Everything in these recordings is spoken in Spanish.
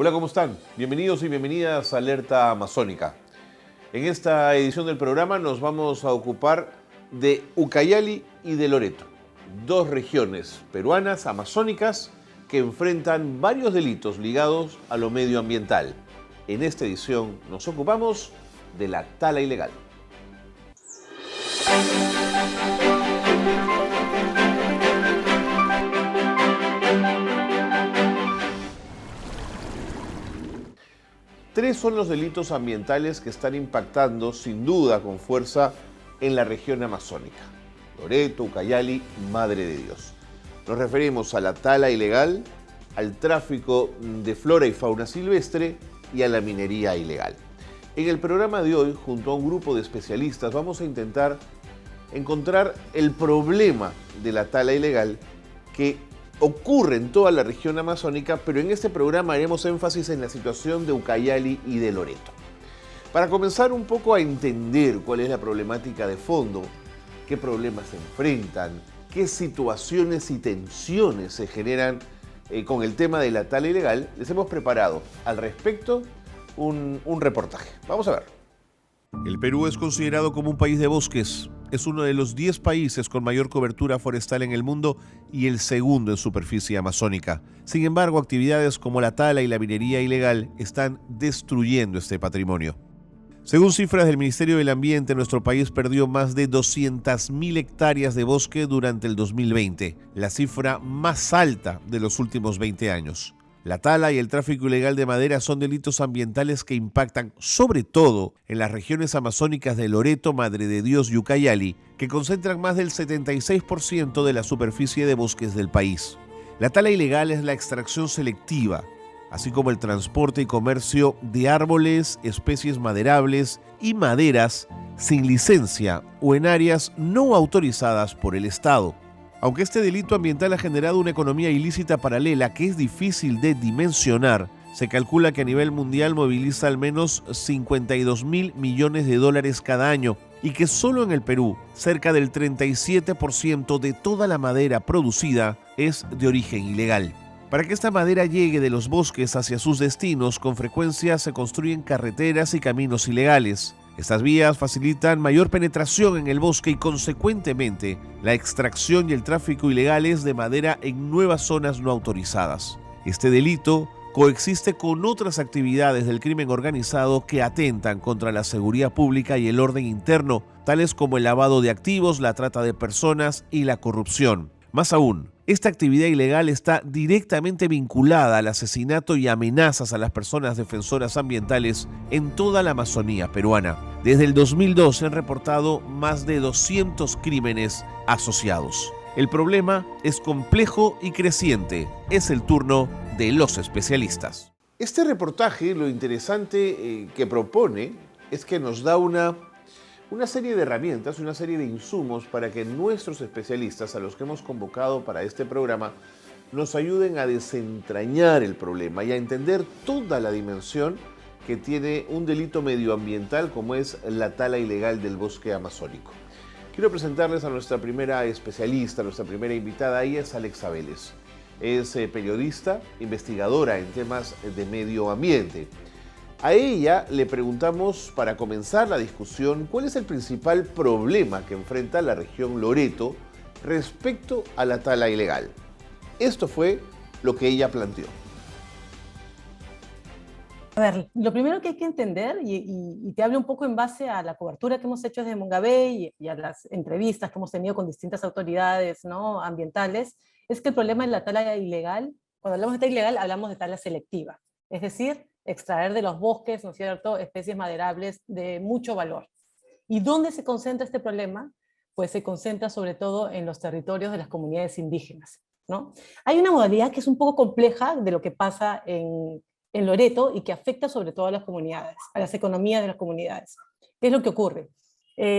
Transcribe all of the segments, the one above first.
Hola, ¿cómo están? Bienvenidos y bienvenidas a Alerta Amazónica. En esta edición del programa nos vamos a ocupar de Ucayali y de Loreto, dos regiones peruanas amazónicas que enfrentan varios delitos ligados a lo medioambiental. En esta edición nos ocupamos de la tala ilegal. Tres son los delitos ambientales que están impactando sin duda con fuerza en la región amazónica. Loreto, Ucayali, Madre de Dios. Nos referimos a la tala ilegal, al tráfico de flora y fauna silvestre y a la minería ilegal. En el programa de hoy, junto a un grupo de especialistas, vamos a intentar encontrar el problema de la tala ilegal que ocurre en toda la región amazónica, pero en este programa haremos énfasis en la situación de Ucayali y de Loreto. Para comenzar un poco a entender cuál es la problemática de fondo, qué problemas se enfrentan, qué situaciones y tensiones se generan con el tema de la tala ilegal, les hemos preparado al respecto un reportaje. Vamos a ver. El Perú es considerado como un país de bosques. Es uno de los 10 países con mayor cobertura forestal en el mundo y el segundo en superficie amazónica. Sin embargo, actividades como la tala y la minería ilegal están destruyendo este patrimonio. Según cifras del Ministerio del Ambiente, nuestro país perdió más de 200.000 hectáreas de bosque durante el 2020, la cifra más alta de los últimos 20 años. La tala y el tráfico ilegal de madera son delitos ambientales que impactan sobre todo en las regiones amazónicas de Loreto, Madre de Dios y Ucayali, que concentran más del 76% de la superficie de bosques del país. La tala ilegal es la extracción selectiva, así como el transporte y comercio de árboles, especies maderables y maderas sin licencia o en áreas no autorizadas por el Estado. Aunque este delito ambiental ha generado una economía ilícita paralela que es difícil de dimensionar, se calcula que a nivel mundial moviliza al menos 52.000 millones de dólares cada año y que solo en el Perú cerca del 37% de toda la madera producida es de origen ilegal. Para que esta madera llegue de los bosques hacia sus destinos, con frecuencia se construyen carreteras y caminos ilegales. Estas vías facilitan mayor penetración en el bosque y, consecuentemente, la extracción y el tráfico ilegales de madera en nuevas zonas no autorizadas. Este delito coexiste con otras actividades del crimen organizado que atentan contra la seguridad pública y el orden interno, tales como el lavado de activos, la trata de personas y la corrupción. Más aún, esta actividad ilegal está directamente vinculada al asesinato y amenazas a las personas defensoras ambientales en toda la Amazonía peruana. Desde el 2002 se han reportado más de 200 crímenes asociados. El problema es complejo y creciente. Es el turno de los especialistas. Este reportaje, lo interesante que propone es que nos da una serie de herramientas, una serie de insumos para que nuestros especialistas, a los que hemos convocado para este programa, nos ayuden a desentrañar el problema y a entender toda la dimensión que tiene un delito medioambiental como es la tala ilegal del bosque amazónico. Quiero presentarles a nuestra primera especialista, nuestra primera invitada. Ella es Alexa Vélez. Es periodista, investigadora en temas de medio ambiente. A ella le preguntamos, para comenzar la discusión, cuál es el principal problema que enfrenta la región Loreto respecto a la tala ilegal. Esto fue lo que ella planteó. A ver, lo primero que hay que entender, y te hablo un poco en base a la cobertura que hemos hecho desde Mongabey y a las entrevistas que hemos tenido con distintas autoridades, ¿no?, ambientales, es que el problema de la tala ilegal, cuando hablamos de tala ilegal, hablamos de tala selectiva. Es decir, extraer de los bosques, ¿no es cierto?, especies maderables de mucho valor. ¿Y dónde se concentra este problema? Pues se concentra sobre todo en los territorios de las comunidades indígenas, ¿no? Hay una modalidad que es un poco compleja de lo que pasa en Loreto y que afecta sobre todo a las comunidades, a las economías de las comunidades. ¿Qué es lo que ocurre?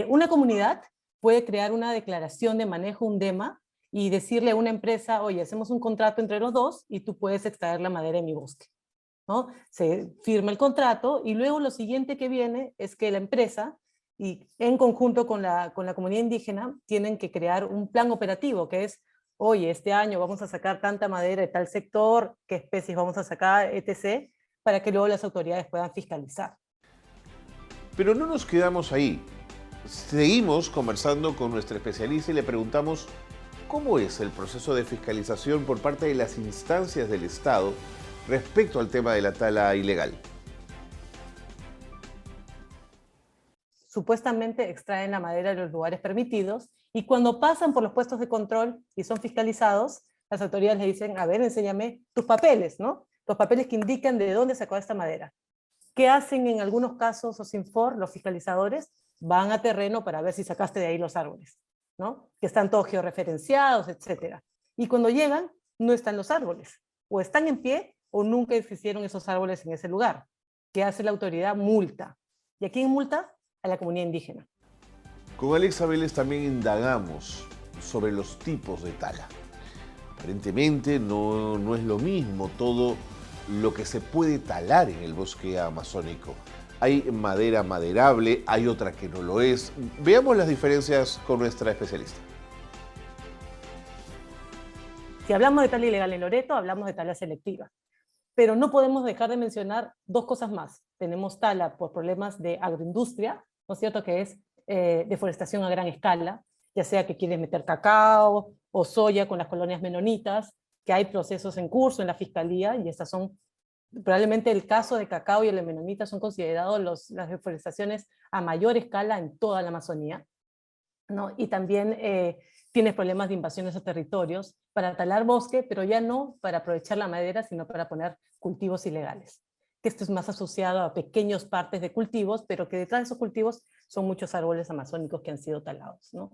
Una comunidad puede crear una declaración de manejo, un DEMA, y decirle a una empresa, oye, hacemos un contrato entre los dos y tú puedes extraer la madera en mi bosque, ¿no? Se firma el contrato y luego lo siguiente que viene es que la empresa, y en conjunto con la comunidad indígena, tienen que crear un plan operativo, que es, oye, este año vamos a sacar tanta madera de tal sector, qué especies vamos a sacar, etc., para que luego las autoridades puedan fiscalizar. Pero no nos quedamos ahí. Seguimos conversando con nuestra especialista y le preguntamos cómo es el proceso de fiscalización por parte de las instancias del Estado respecto al tema de la tala ilegal. Supuestamente extraen la madera de los lugares permitidos y cuando pasan por los puestos de control y son fiscalizados, las autoridades le dicen, a ver, enséñame tus papeles, ¿no? Los papeles que indican de dónde sacó esta madera. ¿Qué hacen en algunos casos los Sinfor, los fiscalizadores? Van a terreno para ver si sacaste de ahí los árboles, ¿no? Que están todos georreferenciados, etc. Y cuando llegan, no están los árboles. O están en pie o nunca existieron esos árboles en ese lugar. ¿Qué hace la autoridad? Multa. ¿Y a quién multa? A la comunidad indígena. Con Alexa Vélez también indagamos sobre los tipos de tala. Aparentemente no es lo mismo todo lo que se puede talar en el bosque amazónico. Hay madera maderable, hay otra que no lo es. Veamos las diferencias con nuestra especialista. Si hablamos de tala ilegal en Loreto, hablamos de tala selectiva. Pero no podemos dejar de mencionar dos cosas más. Tenemos tala por problemas de agroindustria, ¿no es cierto?, que es deforestación a gran escala, ya sea que quieren meter cacao o soya con las colonias menonitas, que hay procesos en curso en la fiscalía, y estas son, probablemente el caso de cacao y el de menonita son considerados las deforestaciones a mayor escala en toda la Amazonía, ¿no? Y también tienes problemas de invasiones a territorios para talar bosque, pero ya no para aprovechar la madera, sino para poner cultivos ilegales. Que esto es más asociado a pequeños partes de cultivos, pero que detrás de esos cultivos son muchos árboles amazónicos que han sido talados, ¿no?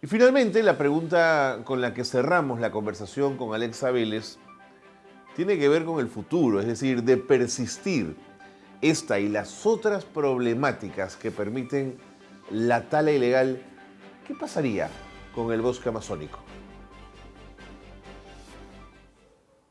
Y finalmente, la pregunta con la que cerramos la conversación con Alexa Vélez tiene que ver con el futuro, es decir, de persistir esta y las otras problemáticas que permiten la tala ilegal. ¿Qué pasaría con el bosque amazónico?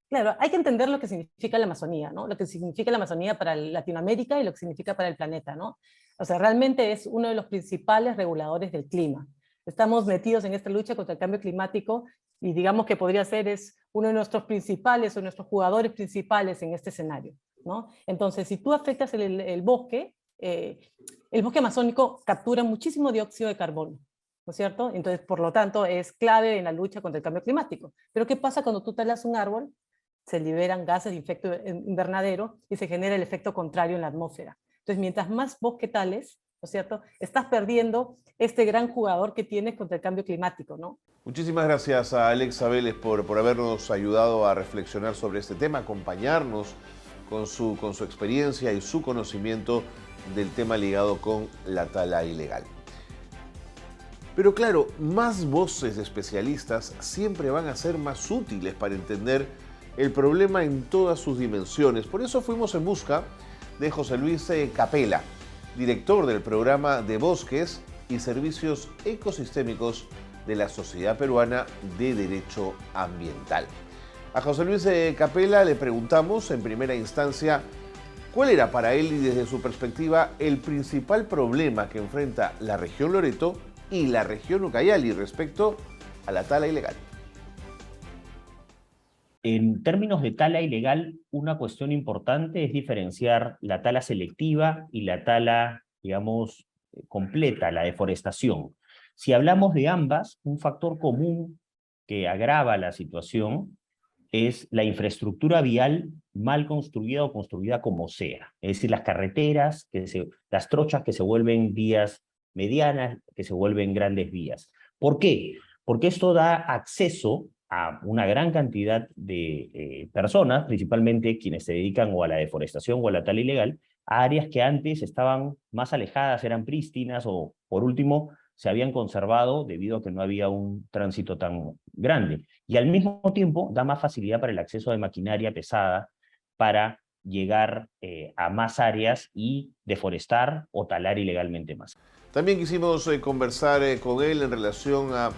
Claro, hay que entender lo que significa la Amazonía, ¿no? Lo que significa la Amazonía para Latinoamérica y lo que significa para el planeta, ¿no? O sea, realmente es uno de los principales reguladores del clima. Estamos metidos en esta lucha contra el cambio climático y digamos que podría ser es uno de nuestros principales o nuestros jugadores principales en este escenario, ¿no? Entonces, si tú afectas el bosque amazónico captura muchísimo dióxido de carbono, ¿no es cierto? Entonces, por lo tanto, es clave en la lucha contra el cambio climático. Pero ¿qué pasa cuando tú talas un árbol? Se liberan gases de efecto invernadero y se genera el efecto contrario en la atmósfera. Entonces, mientras más bosque tales, ¿no es cierto?, estás perdiendo este gran jugador que tienes contra el cambio climático, ¿no? Muchísimas gracias a Alexa Vélez por habernos ayudado a reflexionar sobre este tema, acompañarnos con su experiencia y su conocimiento del tema ligado con la tala ilegal. Pero claro, más voces de especialistas siempre van a ser más útiles para entender el problema en todas sus dimensiones. Por eso fuimos en busca de José Luis Capella, director del programa de Bosques y Servicios Ecosistémicos de la Sociedad Peruana de Derecho Ambiental. A José Luis Capella le preguntamos en primera instancia cuál era para él y desde su perspectiva el principal problema que enfrenta la región Loreto y la región Ucayali respecto a la tala ilegal. En términos de tala ilegal, una cuestión importante es diferenciar la tala selectiva y la tala, digamos, completa, la deforestación. Si hablamos de ambas, un factor común que agrava la situación es la infraestructura vial mal construida o construida como sea. Es decir, las carreteras, las trochas que se vuelven vías medianas, que se vuelven grandes vías. ¿Por qué? Porque esto da acceso a una gran cantidad de personas, principalmente quienes se dedican o a la deforestación o a la tala ilegal, a áreas que antes estaban más alejadas, eran prístinas o, por último, se habían conservado debido a que no había un tránsito tan grande. Y al mismo tiempo da más facilidad para el acceso de maquinaria pesada para llegar a más áreas y deforestar o talar ilegalmente más. También quisimos conversar con él en relación a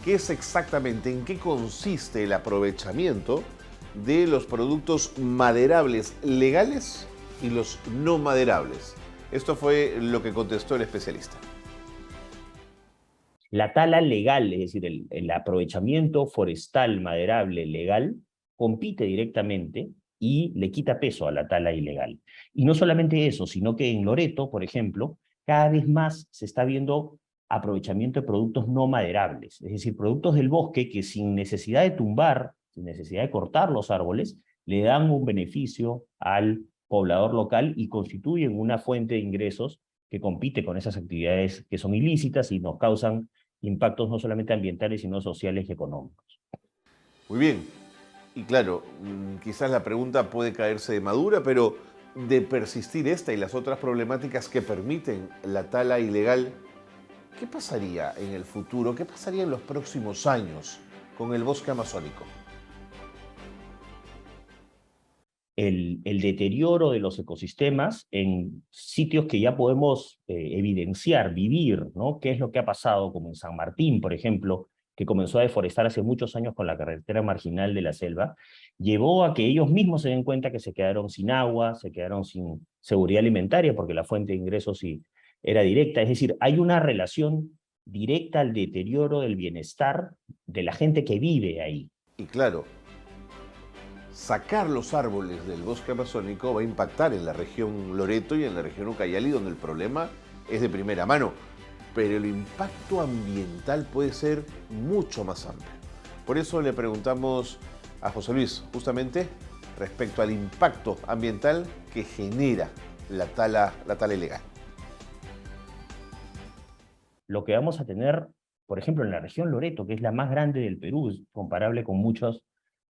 qué es exactamente, en qué consiste el aprovechamiento de los productos maderables legales y los no maderables. Esto fue lo que contestó el especialista. La tala legal, es decir, el aprovechamiento forestal maderable legal, compite directamente y le quita peso a la tala ilegal. Y no solamente eso, sino que en Loreto, por ejemplo, cada vez más se está viendo aprovechamiento de productos no maderables, es decir, productos del bosque que sin necesidad de tumbar, sin necesidad de cortar los árboles, le dan un beneficio al poblador local y constituyen una fuente de ingresos que compite con esas actividades que son ilícitas y nos causan impactos no solamente ambientales, sino sociales y económicos. Muy bien. Y claro, quizás la pregunta puede caerse de madura, pero de persistir esta y las otras problemáticas que permiten la tala ilegal, ¿qué pasaría en el futuro? ¿Qué pasaría en los próximos años con el bosque amazónico? El deterioro de los ecosistemas en sitios que ya podemos evidenciar, vivir, ¿no? ¿Qué es lo que ha pasado? Como en San Martín, por ejemplo, que comenzó a deforestar hace muchos años con la carretera marginal de la selva, llevó a que ellos mismos se den cuenta que se quedaron sin agua, se quedaron sin seguridad alimentaria, porque la fuente de ingresos sí era directa. Es decir, hay una relación directa al deterioro del bienestar de la gente que vive ahí. Y claro, sacar los árboles del bosque amazónico va a impactar en la región Loreto y en la región Ucayali, donde el problema es de primera mano. Pero el impacto ambiental puede ser mucho más amplio. Por eso le preguntamos a José Luis, justamente, respecto al impacto ambiental que genera la tala ilegal. Lo que vamos a tener, por ejemplo, en la región Loreto, que es la más grande del Perú, es comparable con muchos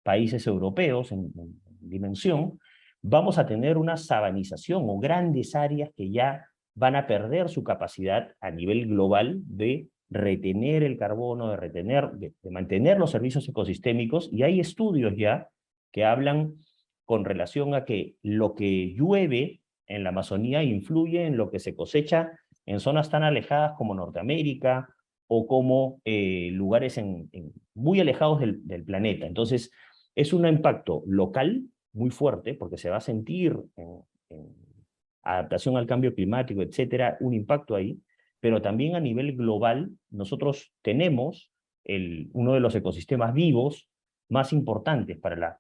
países europeos en dimensión, vamos a tener una sabanización o grandes áreas que ya van a perder su capacidad a nivel global de retener el carbono, de mantener los servicios ecosistémicos, y hay estudios ya que hablan con relación a que lo que llueve en la Amazonía influye en lo que se cosecha en zonas tan alejadas como Norteamérica o como lugares muy alejados del planeta. Entonces, es un impacto local muy fuerte, porque se va a sentir en adaptación al cambio climático, etcétera, un impacto ahí, pero también a nivel global nosotros tenemos uno de los ecosistemas vivos más importantes para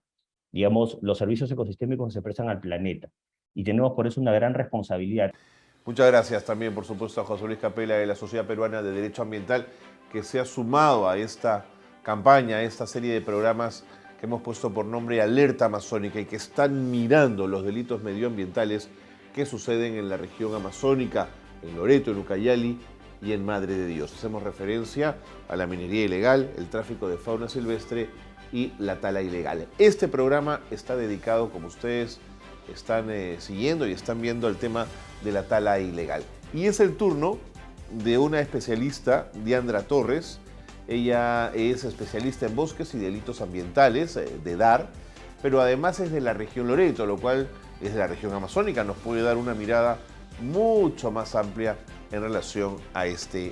digamos, los servicios ecosistémicos que se prestan al planeta. Y tenemos por eso una gran responsabilidad. Muchas gracias también, por supuesto, a José Luis Capela de la Sociedad Peruana de Derecho Ambiental, que se ha sumado a esta campaña, a esta serie de programas que hemos puesto por nombre Alerta Amazónica y que están mirando los delitos medioambientales que suceden en la región amazónica, en Loreto, en Ucayali y en Madre de Dios. Hacemos referencia a la minería ilegal, el tráfico de fauna silvestre y la tala ilegal. Este programa está dedicado, como ustedes están siguiendo y están viendo, el tema de la tala ilegal. Y es el turno de una especialista, Diandra Torres. Ella es especialista en bosques y delitos ambientales de DAR, pero además es de la región Loreto, lo cual es de la región amazónica, nos puede dar una mirada mucho más amplia en relación a este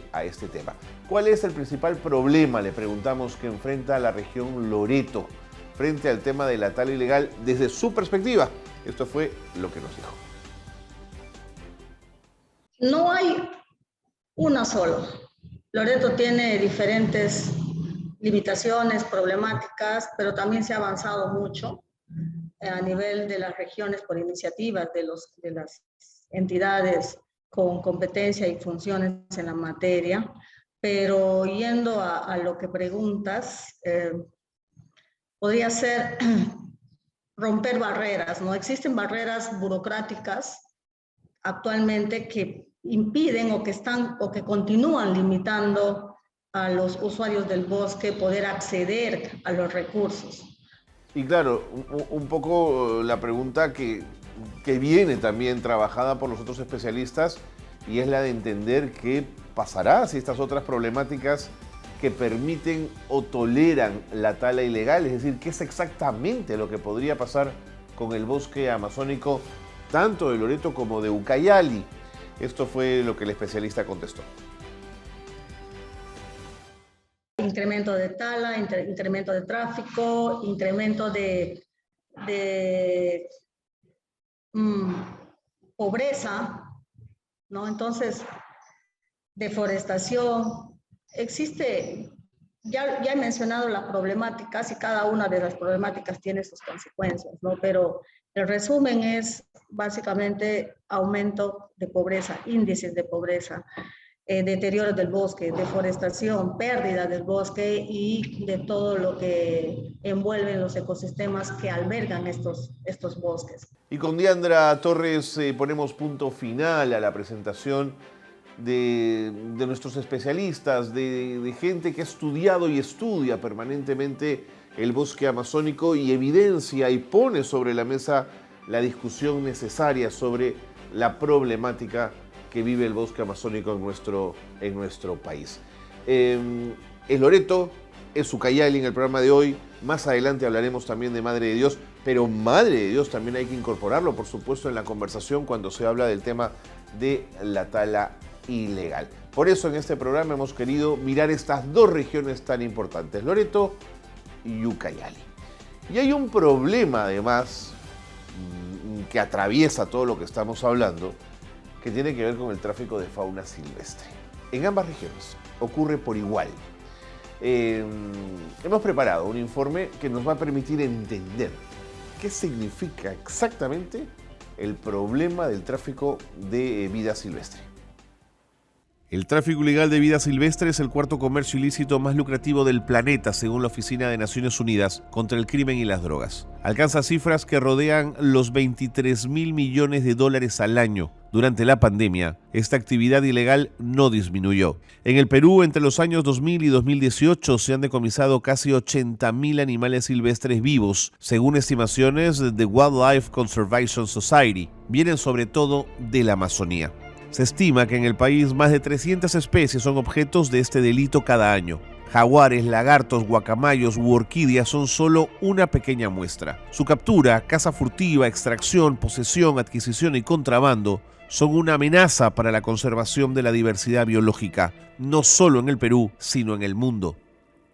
tema. ¿Cuál es el principal problema, le preguntamos, que enfrenta la región Loreto frente al tema de la tala ilegal desde su perspectiva? Esto fue lo que nos dijo. No hay una sola. Loreto tiene diferentes limitaciones, problemáticas, pero también se ha avanzado mucho a nivel de las regiones por iniciativas de las entidades con competencia y funciones en la materia. Pero yendo a lo que preguntas, podría ser romper barreras, ¿no? Existen barreras burocráticas actualmente que impiden o que continúan limitando a los usuarios del bosque poder acceder a los recursos. Y claro, un poco la pregunta que viene también trabajada por los otros especialistas, y es la de entender qué pasará si estas otras problemáticas que permiten o toleran la tala ilegal, es decir, qué es exactamente lo que podría pasar con el bosque amazónico, tanto de Loreto como de Ucayali. Esto fue lo que el especialista contestó. Incremento de tala, incremento de tráfico, incremento de pobreza, ¿no? Entonces, deforestación. Existe ya he mencionado las problemáticas y cada una de las problemáticas tiene sus consecuencias, ¿no? Pero el resumen es básicamente aumento de pobreza, índices de pobreza, deterioro del bosque, deforestación, pérdida del bosque y de todo lo que envuelven los ecosistemas que albergan estos bosques. Y con Diandra Torres ponemos punto final a la presentación de nuestros especialistas, de gente que ha estudiado y estudia permanentemente el bosque amazónico y evidencia y pone sobre la mesa la discusión necesaria sobre la problemática que vive el bosque amazónico en nuestro país. Es Loreto, es Ucayali en el programa de hoy. Más adelante hablaremos también de Madre de Dios, pero Madre de Dios también hay que incorporarlo, por supuesto, en la conversación cuando se habla del tema de la tala ilegal. Por eso en este programa hemos querido mirar estas dos regiones tan importantes, Loreto y Ucayali. Y hay un problema además que atraviesa todo lo que estamos hablando, que tiene que ver con el tráfico de fauna silvestre. En ambas regiones ocurre por igual. Hemos preparado un informe que nos va a permitir entender qué significa exactamente el problema del tráfico de vida silvestre. El tráfico ilegal de vida silvestre es el cuarto comercio ilícito más lucrativo del planeta, según la Oficina de Naciones Unidas contra el Crimen y las Drogas. Alcanza cifras que rodean los 23.000 millones de dólares al año. Durante la pandemia, esta actividad ilegal no disminuyó. En el Perú, entre los años 2000 y 2018, se han decomisado casi 80.000 animales silvestres vivos, según estimaciones de Wildlife Conservation Society. Vienen sobre todo de la Amazonía. Se estima que en el país más de 300 especies son objetos de este delito cada año. Jaguares, lagartos, guacamayos u orquídeas son solo una pequeña muestra. Su captura, caza furtiva, extracción, posesión, adquisición y contrabando son una amenaza para la conservación de la diversidad biológica, no solo en el Perú, sino en el mundo.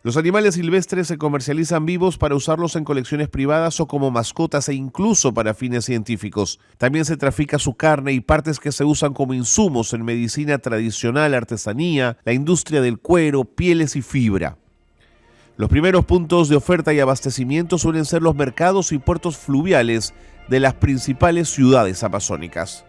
Los animales silvestres se comercializan vivos para usarlos en colecciones privadas o como mascotas e incluso para fines científicos. También se trafica su carne y partes que se usan como insumos en medicina tradicional, artesanía, la industria del cuero, pieles y fibra. Los primeros puntos de oferta y abastecimiento suelen ser los mercados y puertos fluviales de las principales ciudades amazónicas.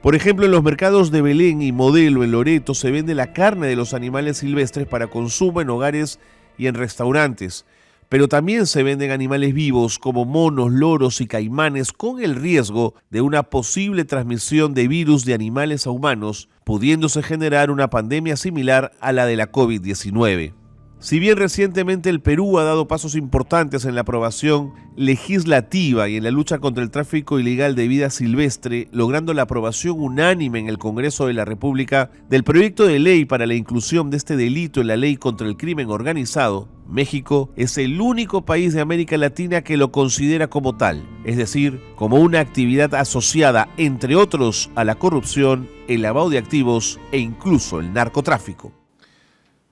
Por ejemplo, en los mercados de Belén y Modelo en Loreto se vende la carne de los animales silvestres para consumo en hogares y en restaurantes, pero también se venden animales vivos como monos, loros y caimanes con el riesgo de una posible transmisión de virus de animales a humanos, pudiéndose generar una pandemia similar a la de la COVID-19. Si bien recientemente el Perú ha dado pasos importantes en la aprobación legislativa y en la lucha contra el tráfico ilegal de vida silvestre, logrando la aprobación unánime en el Congreso de la República del proyecto de ley para la inclusión de este delito en la ley contra el crimen organizado, México es el único país de América Latina que lo considera como tal, es decir, como una actividad asociada, entre otros, a la corrupción, el lavado de activos e incluso el narcotráfico.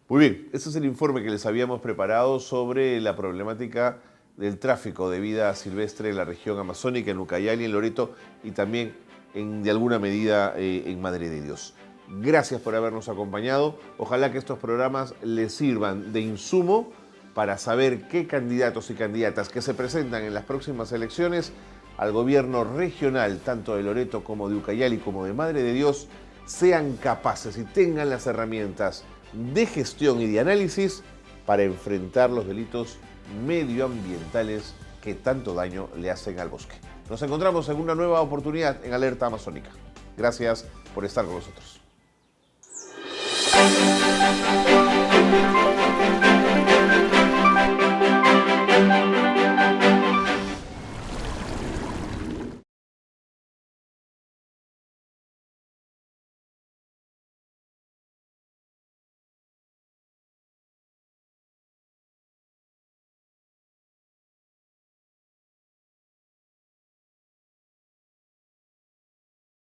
Muy bien, este es el informe que les habíamos preparado sobre la problemática del tráfico de vida silvestre en la región amazónica, en Ucayali, en Loreto y también de alguna medida en Madre de Dios. Gracias por habernos acompañado. Ojalá que estos programas les sirvan de insumo para saber qué candidatos y candidatas que se presentan en las próximas elecciones al gobierno regional, tanto de Loreto como de Ucayali como de Madre de Dios, sean capaces y tengan las herramientas de gestión y de análisis para enfrentar los delitos medioambientales que tanto daño le hacen al bosque. Nos encontramos en una nueva oportunidad en Alerta Amazónica. Gracias por estar con nosotros.